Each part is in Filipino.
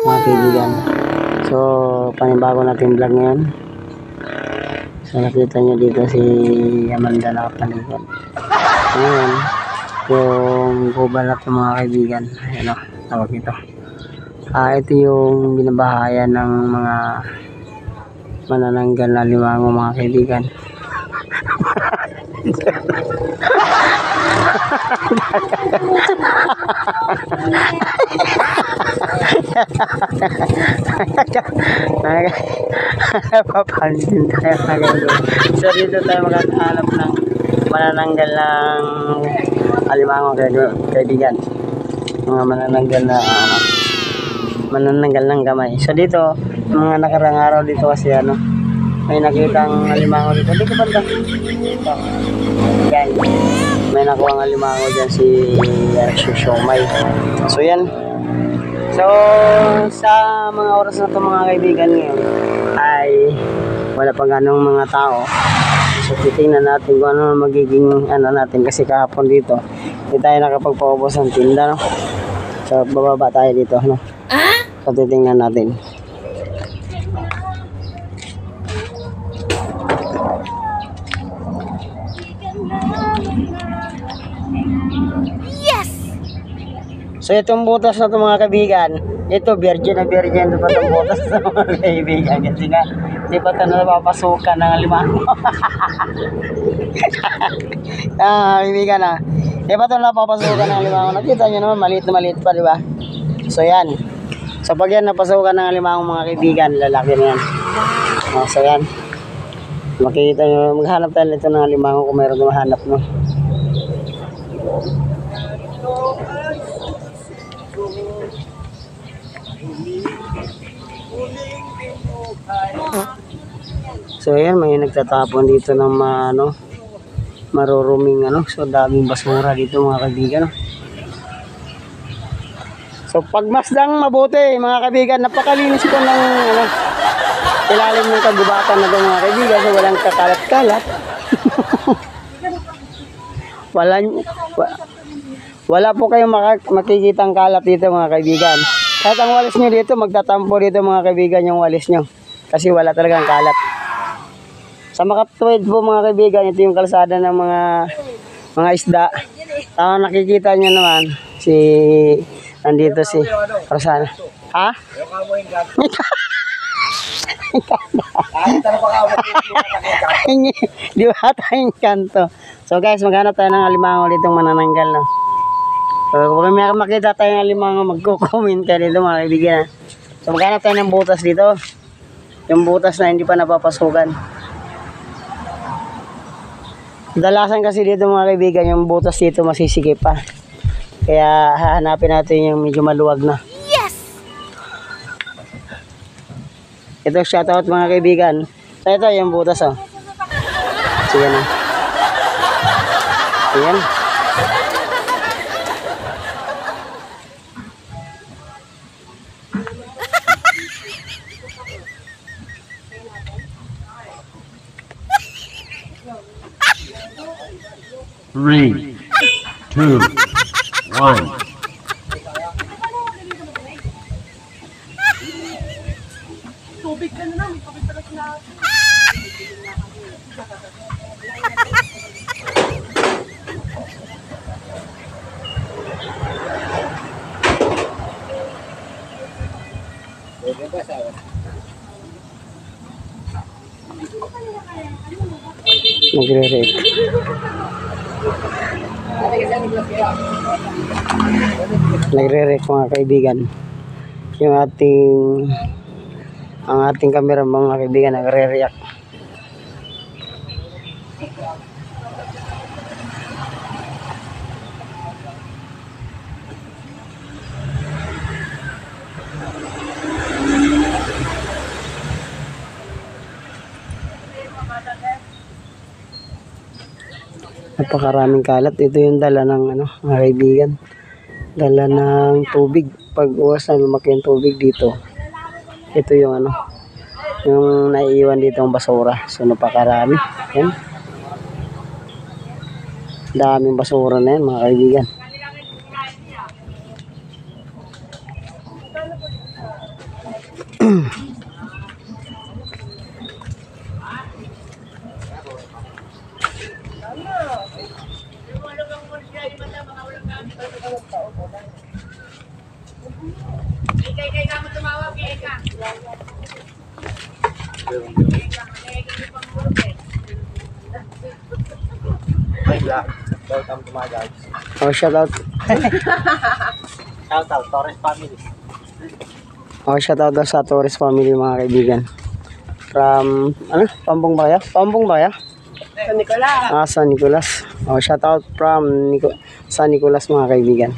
mga kaibigan. So panibago natin vlog ngayon. So nakita nyo dito si Amanda nakapaligod. Ngayon yung gubat natin mga kaibigan. Ayan o, tawag ito. Ito yung binabahayan ng mga manananggal na limango mga kaibigan. Papansin tayo mga. So dito tayo magkakahanap ng manananggal ng alimango kaibigan. Mga manananggal na manananggal ng gamay. So dito mga nakarang araw dito kasi may nakitang alimango dito. Dito banda. Yan. May nakuha ng alimango dyan si Siomay. So yan. So sa mga oras na ito mga kaibigan ngayon ay wala pa ganong mga tao. So titingnan natin kung ano magiging natin kasi kahapon dito hindi tayo nakapagpaubos ng tinda, no? So bababa tayo dito, no? So titingnan natin. So itong butas na ito mga kaibigan, ito virgin na virgin ito pa itong butas na mga kaibigan kasi nga hindi pa ito napapasukan ng alimango. Kaibigan hindi pa ito napapasukan ng alimango. Nakita nyo naman maliit na maliit pa, di ba? So yan. So pag yan napasukan ng alimango mga kaibigan, lalaki na yan. So yan. Makikita nyo, maghanap tayo nito ng alimango kung mayroon mahanap, no? So ayan, may nagtatapon dito ng maruruming so daming basura dito mga kaibigan. So pagmasdang mabuti mga kaibigan, napakalinis po ng ilalim ng kagubatan na ito mga kaibigan. So walang kakalat-kalat. Wala po kayong makikitang kalat dito mga kaibigan. Kahit ang walis nyo dito, magtatampo dito mga kaibigan yung walis nyo. Kasi wala talagang kalat. Sa makatuwid po mga kaibigan, ito yung kalsada ng mga isda. Nakikita nyo naman, nandito si Rosana. Ha? Di ba tayong kanto? So guys, maghanap tayo ng alimango dito manananggal, no? So kung may makita tayo ng alimango, magko-comment kayo dito mga kaibigan. So maghanap tayo ng butas dito. Yung butas na hindi pa napapasukan. Dalasan kasi dito mga kaibigan, yung butas dito masisikip pa. Kaya hahanapin natin yung medyo maluwag na. Yes! Ito shoutout mga kaibigan. So ito yung butas Sige na. Ayan. Three, two, one. Tubig ka na namin, tubig pala sila. Nagre-rate. Nagre-rate mga kaibigan. Yung ang ating camera mga kaibigan nagre-react. Napakaraming kalat. Ito yung dala ng mga kaibigan. Dala ng tubig. Pag uwas na lumaki yung tubig dito. Ito yung yung naiiwan dito ang basura. So napakarami. Yan. Daming basura na yan mga kaibigan. Welcome to my guys. Oh, shout out. Shout out, Torres family. Oh, shout out daw sa Torres family mga kaibigan. From, ano? Pambong ba kaya? Pambong ba kaya? San Nicolas. Ah, San Nicolas. Oh, shout out from San Nicolas mga kaibigan.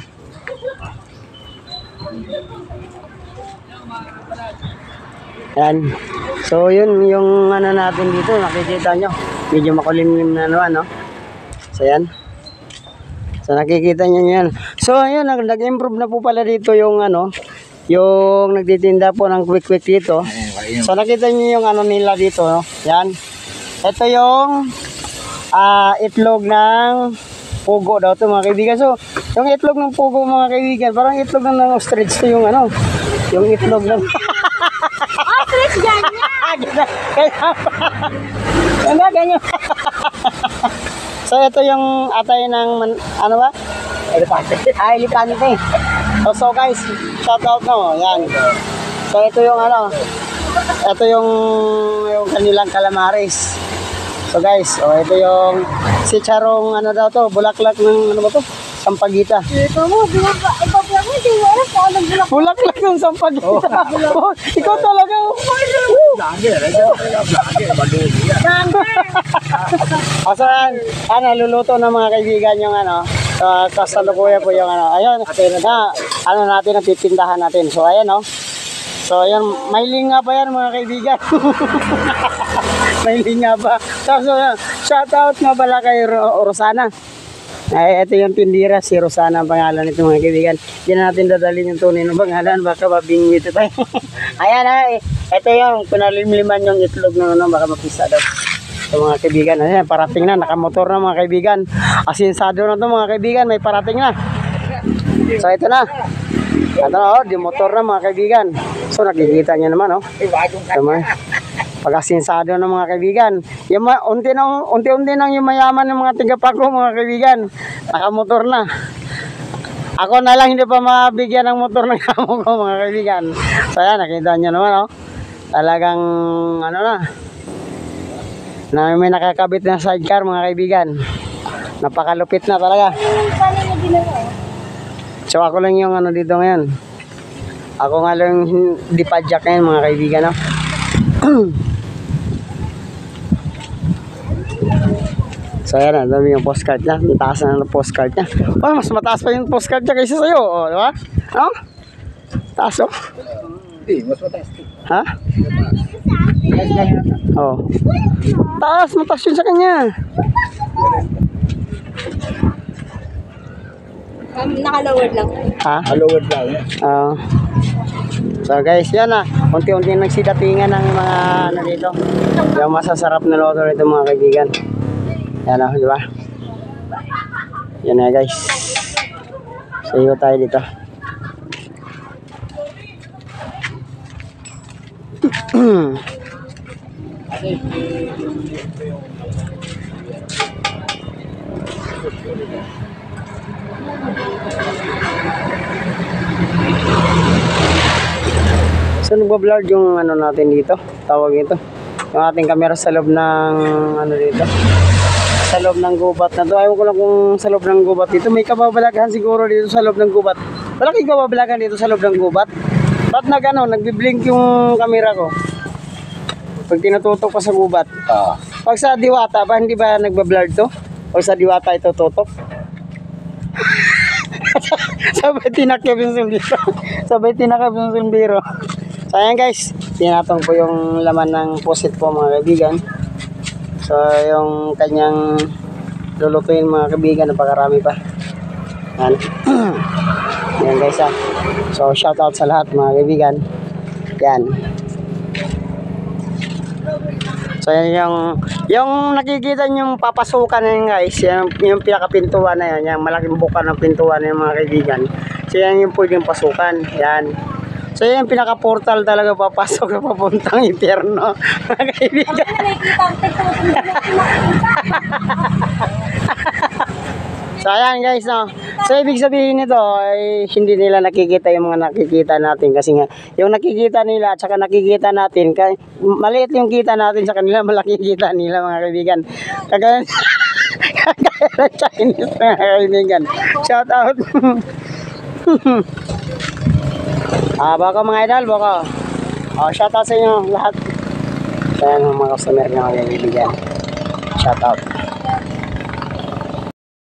Yan. So, yun yung ano natin dito. Nakikita nyo. Medyo makulimlim na naman, no? So, yan. So, nakikita nyo yan. So, ayun. Nag-improve na po pala dito yung ano, yung nagtitinda po ng quick dito. So, nakita nyo yung ano nila dito, no? Yan. Ito yung itlog ng pugo daw to mga kaibigan. So, yung itlog ng pugo mga kaibigan, parang itlog ng ostrich to yung ano, yung itlog ng Ostrich ganyan. ganyan. So, ito yung atay ng, ano ba? Elepante. Elepante. So guys, shout out no, yan. So, ito yung ano, ito yung kanilang calamares. So guys, ito yung si Charong ano daw to, bulaklak ng ano ba to? Sampagita. Ito mo, ikaw mo, hindi mo alam kung anong bulak. Bulaklak ng sampagita. Oh, ikaw talaga. Asan? Luluto ng mga kaibigan yung ano, kasalukuyan po yung ano. Ayun, na, ano natin, ang pipindahan natin. So ayan oh. So ayan, may linga pa yan mga kaibigan. May linga pa. So shout out nga pala kay Rosana. Ay, ito yung tindira, si Rosana ang pangalan nito mga kaibigan. Hindi na natin dadalhin yung tunay ng pangalan, baka mabingwit ito tayo. Ayan ay, ito yung pinalimliman yung itlog ng ano, baka mapisa daw. So mga kaibigan, ayan, parating na, nakamotor na mga kaibigan. Asinsado na to mga kaibigan, may parating na. So ito na. Ito na, di motor na mga kaibigan. So nakikita nyo naman, pag-asinsado ng mga kaibigan. Yung unti-unti nang yung mayaman ng mga tigapako mga kaibigan. Nakamotor na. Ako na lang hindi pa mabigyan ng motor ng kamo ko mga kaibigan. So yan, nakita nyo naman talagang ano na may nakakabit na sidecar mga kaibigan. Napakalupit na talaga. Paano niya ginawa? So ako lang yung ano dito ngayon. Ako nga lang hindi padjak ngayon mga kaibigan. So ayan, dami yung postcard niya. Ang taas na ng postcard niya. Oh, mas mataas pa yung postcard niya kaysa sa'yo. Oh, di ba? No? Taas oh. Hindi, mas mataas. Ha? Oh. Taas, mataas yun sa kanya. Naka-lowered lang. Ha? Lowered lang. So guys, yan unti-unti nagsidatingan ng mga ano dito. Yung masasarap na loto dito mga kaibigan. Yan di ba? Yan na guys. So iyo tayo dito. So nagbablur yung ano natin dito, tawag ito. Yung ating camera sa loob ng ano dito. Sa loob ng gubat na to. Ayaw ko lang kung sa loob ng gubat dito. May kababalaghan siguro dito sa loob ng gubat. Malaking kababalaghan dito sa loob ng gubat. Ba't nagbiblink yung camera ko? Pag tinututok pa sa gubat. Pag sa diwata ba, hindi ba nagbablur to? Pag sa diwata ito tutok? Sabay tinakip yung sumbiro. Sabay tinakip yung sumbiro. So ayan guys, tinatong po yung laman ng pusit po mga kaibigan. So yung kanyang lulutuin mga kaibigan, napakarami pa. Yan. Yan guys So shout out sa lahat mga kaibigan. Yan. So yan yung nakikita nyo yung papasukan na yun guys, yung pinakapintuan na yan, yung malaking buka ng pintuan na yung mga kaibigan. So yan yung pwedeng pasukan. Yan. So yan, pinaka-portal talaga papasok na papuntang impyerno. Mga kaibigan. Ang nakikita ang tekno, hindi natin makikita. So ayan guys, no. So ibig sabihin nito ay hindi nila nakikita yung mga nakikita natin kasi nga yung nakikita nila at saka nakikita natin maliit yung kita natin sa kanila, malaki kita nila mga kaibigan. Kagaya ng Chinese mga kaibigan. Shout out. Baka mga idol, baka. Shout out sa inyo lahat. Ayan mga customer na mga kaibigan. Shout out.